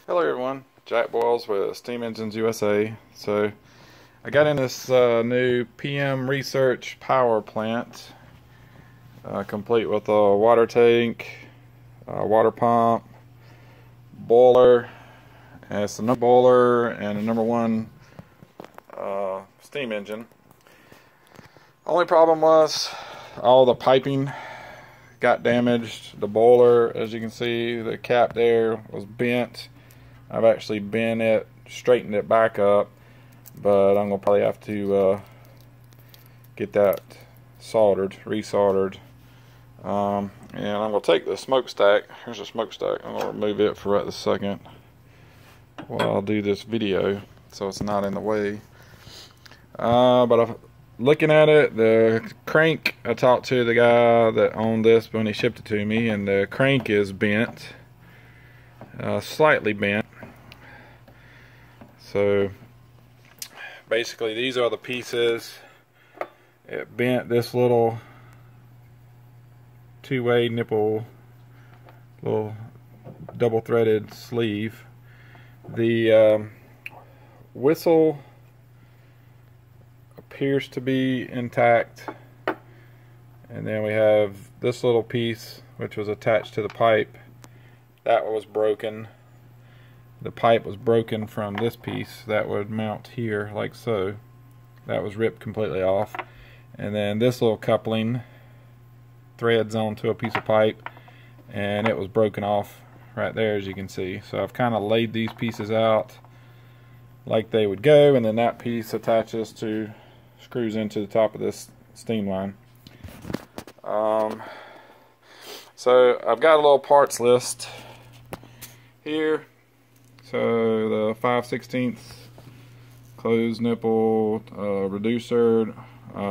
Hello everyone, Jack Boyles with Steam Engines USA. So I got in this new PM Research power plant, complete with a water tank, water pump, boiler, and it's a new boiler and a #1 steam engine. Only problem was all the piping got damaged. The boiler, as you can see, the cap there was bent. I've actually bent it, straightened it back up, but I'm gonna probably have to get that soldered, resoldered. And I'm gonna take the smokestack. Here's a smokestack. I'm gonna remove it for right this second while I do this video, so it's not in the way. But looking at it, the crank, I talked to the guy that owned this when he shipped it to me, and the crank is bent, slightly bent. So basically these are the pieces. It bent this little two-way nipple, little double-threaded sleeve. The whistle appears to be intact, and then we have this little piece which was attached to the pipe. That was broken. The pipe was broken from this piece that would mount here like so. That was ripped completely off. And then this little coupling threads onto a piece of pipe, and it was broken off right there, as you can see. So I've kind of laid these pieces out like they would go, and then that piece attaches to, screws into the top of this steam line. So I've got a little parts list here. So the 5/16 closed nipple, reducer,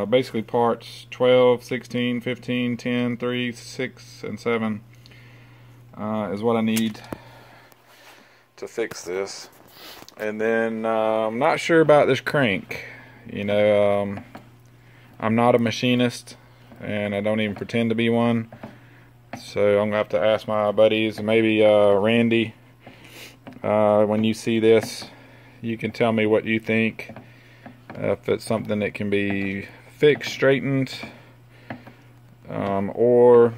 basically parts 12, 16, 15, 10, 3, 6, and 7 is what I need to fix this. And then I'm not sure about this crank. You know, I'm not a machinist, and I don't even pretend to be one. So I'm gonna have to ask my buddies, and maybe Randy. When you see this, you can tell me what you think, if it's something that can be fixed, straightened, or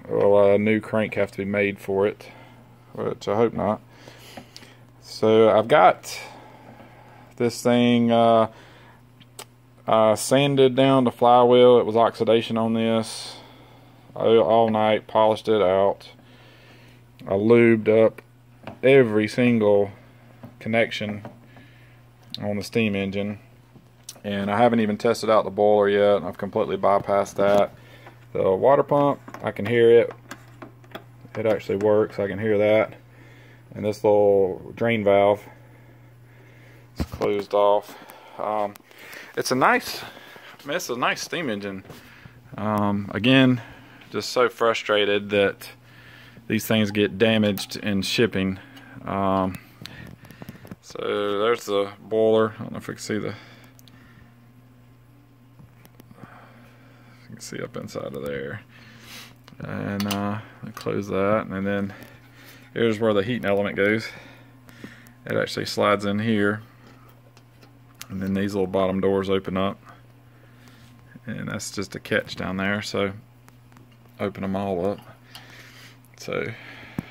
will a new crank have to be made for it, which I hope not. So I've got this thing sanded down the flywheel. It was oxidation on this all night, polished it out. I lubed up every single connection on the steam engine, and I haven't even tested out the boiler yet. I've completely bypassed that. The water pump, I can hear it. It actually works. I can hear that. And this little drain valve is closed off. It's a nice steam engine. Again, just so frustrated that these things get damaged in shipping. So there's the boiler. I don't know if we can see you can see up inside of there. And I close that, and then here's where the heating element goes. It actually slides in here, and then these little bottom doors open up, and that's just a catch down there, so open them all up. So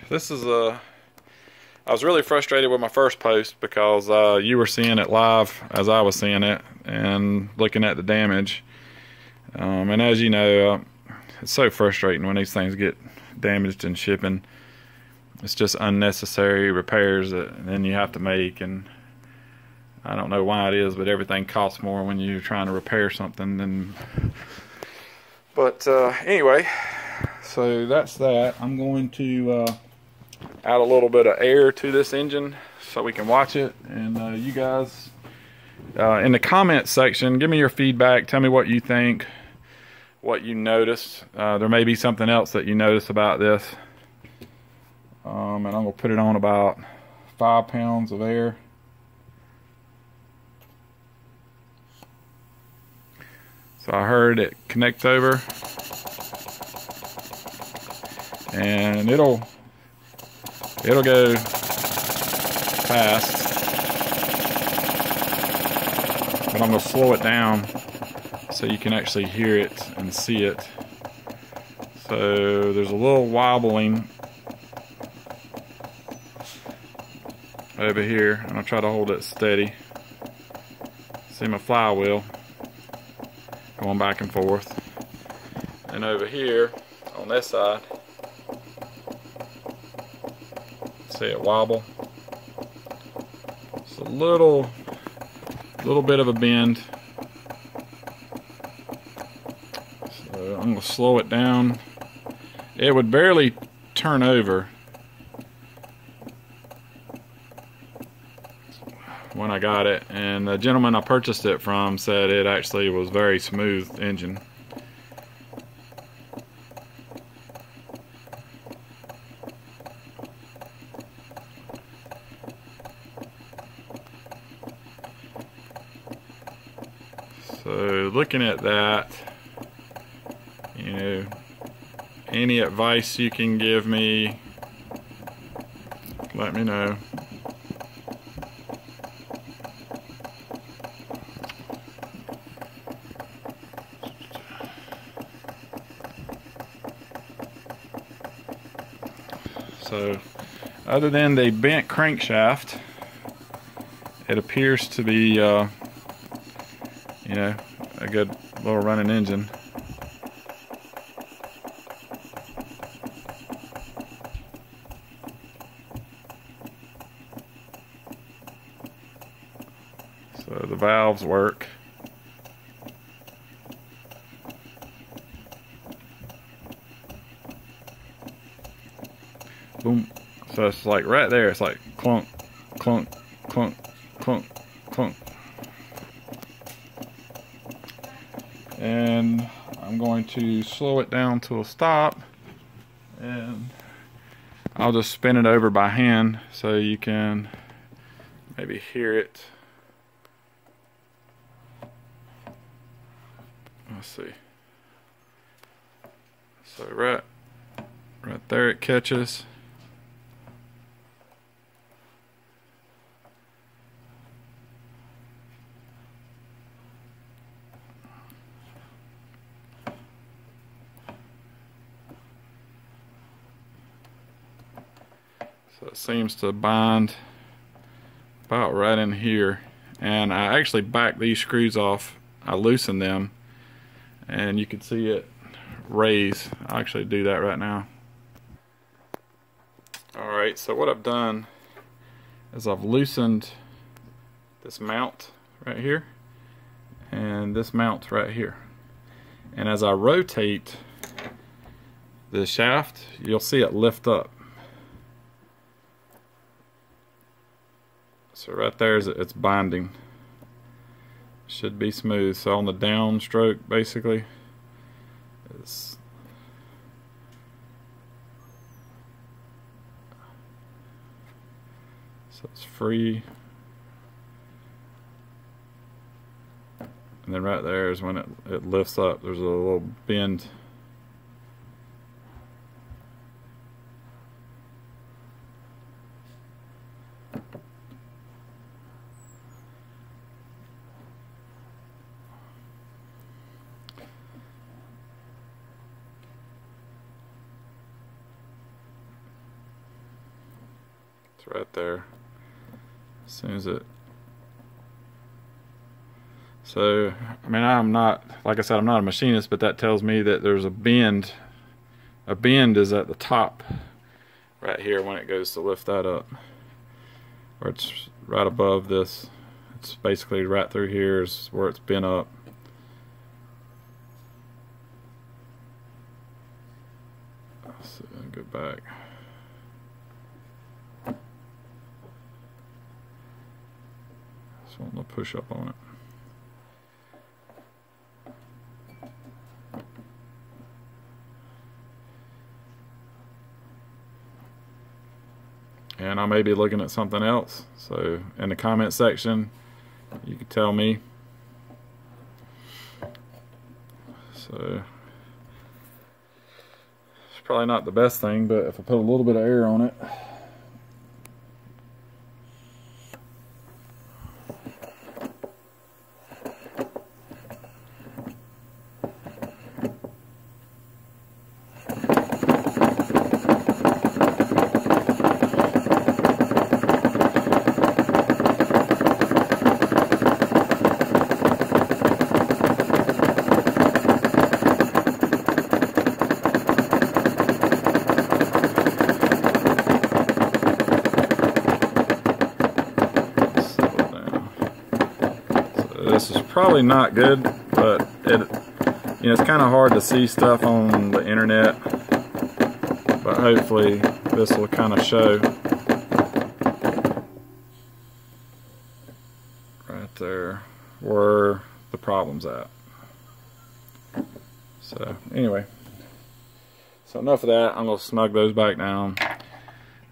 this is I was really frustrated with my first post because you were seeing it live as I was seeing it and looking at the damage. And as you know, it's so frustrating when these things get damaged in shipping. It's just unnecessary repairs that then you have to make, and I don't know why it is, but everything costs more when you're trying to repair something. But anyway, so that's that. I'm going to add a little bit of air to this engine so we can watch it, and you guys in the comment section, give me your feedback. Tell me what you think, what you noticed. There may be something else that you notice about this, and I'm gonna put it on about 5 pounds of air. So I heard it connect over, and it'll go fast. But I'm going to slow it down so you can actually hear it and see it. So there's a little wobbling over here, and I'll try to hold it steady. See my flywheel going back and forth. And over here on this side, see it wobble. It's a little bit of a bend. So I'm gonna slow it down. It would barely turn over when I got it, and the gentleman I purchased it from said it actually was very smooth engine. So looking at that, you know, any advice you can give me, let me know. So other than the bent crankshaft, it appears to be you know, a good little running engine. So the valves work. Boom. So it's like right there, it's like clunk, clunk, clunk, clunk, clunk. And I'm going to slow it down to a stop, and I'll just spin it over by hand so you can maybe hear it. Let's see. So right there it catches. So it seems to bind about right in here, and I actually backed these screws off. I loosened them, and you can see it raise. I'll actually do that right now. Alright, so what I've done is I've loosened this mount right here and this mount right here, and as I rotate the shaft, you'll see it lift up. So right there is it's binding. Should be smooth. So on the downstroke, basically, it's free. And then right there is when it lifts up. There's a little bend. It's right there. As soon as it. So, I mean, I'm not, like I said, I'm not a machinist, but that tells me that there's a bend. A bend is at the top right here when it goes to lift that up. Or it's right above this. It's basically right through here is where it's bent up. So, go back. So I'm going to push up on it. And I may be looking at something else. So in the comment section, you can tell me. So it's probably not the best thing, but if I put a little bit of air on it, probably not good, but it's kind of hard to see stuff on the internet. But hopefully this will kind of show right there where the problem's at. So anyway, so enough of that. I'm gonna snug those back down,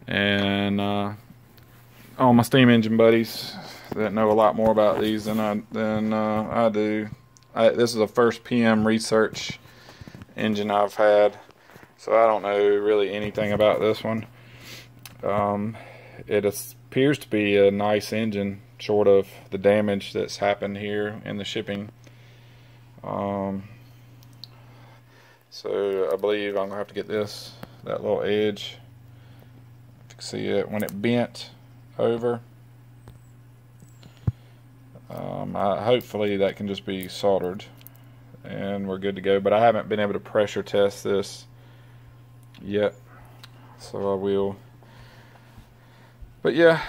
and all my steam engine buddies that know a lot more about these than I do. This is the first PM Research engine I've had, so I don't know really anything about this one. It appears to be a nice engine, short of the damage that's happened here in the shipping. So I believe I'm gonna have to get that little edge. You can see it when it bent over. Hopefully that can just be soldered and we're good to go, but I haven't been able to pressure test this yet, so I will. But yeah,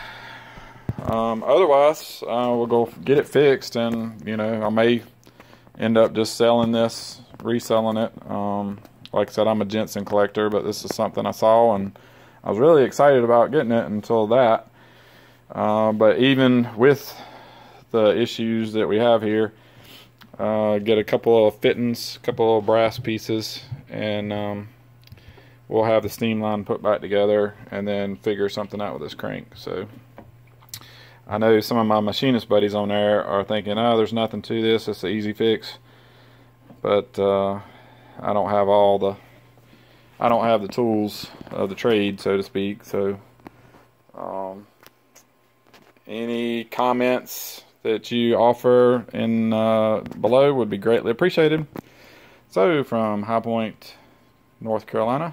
otherwise we'll go get it fixed, and I may end up just selling this, reselling it. Like I said, I'm a Jensen collector, but this is something I saw and I was really excited about getting it until that. But even with the issues that we have here, get a couple of fittings, a couple of brass pieces, and we'll have the steam line put back together and then figure something out with this crank. So I know some of my machinist buddies on there are thinking, oh, there's nothing to this, it's an easy fix. But I don't have the tools of the trade, so to speak. So any comments that you offer in below would be greatly appreciated. So from High Point, North Carolina,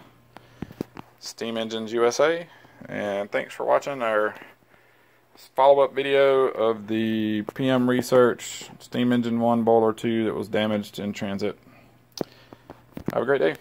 Steam Engines USA, and thanks for watching our follow-up video of the PM Research Steam Engine 1 Boiler 2 that was damaged in transit. Have a great day.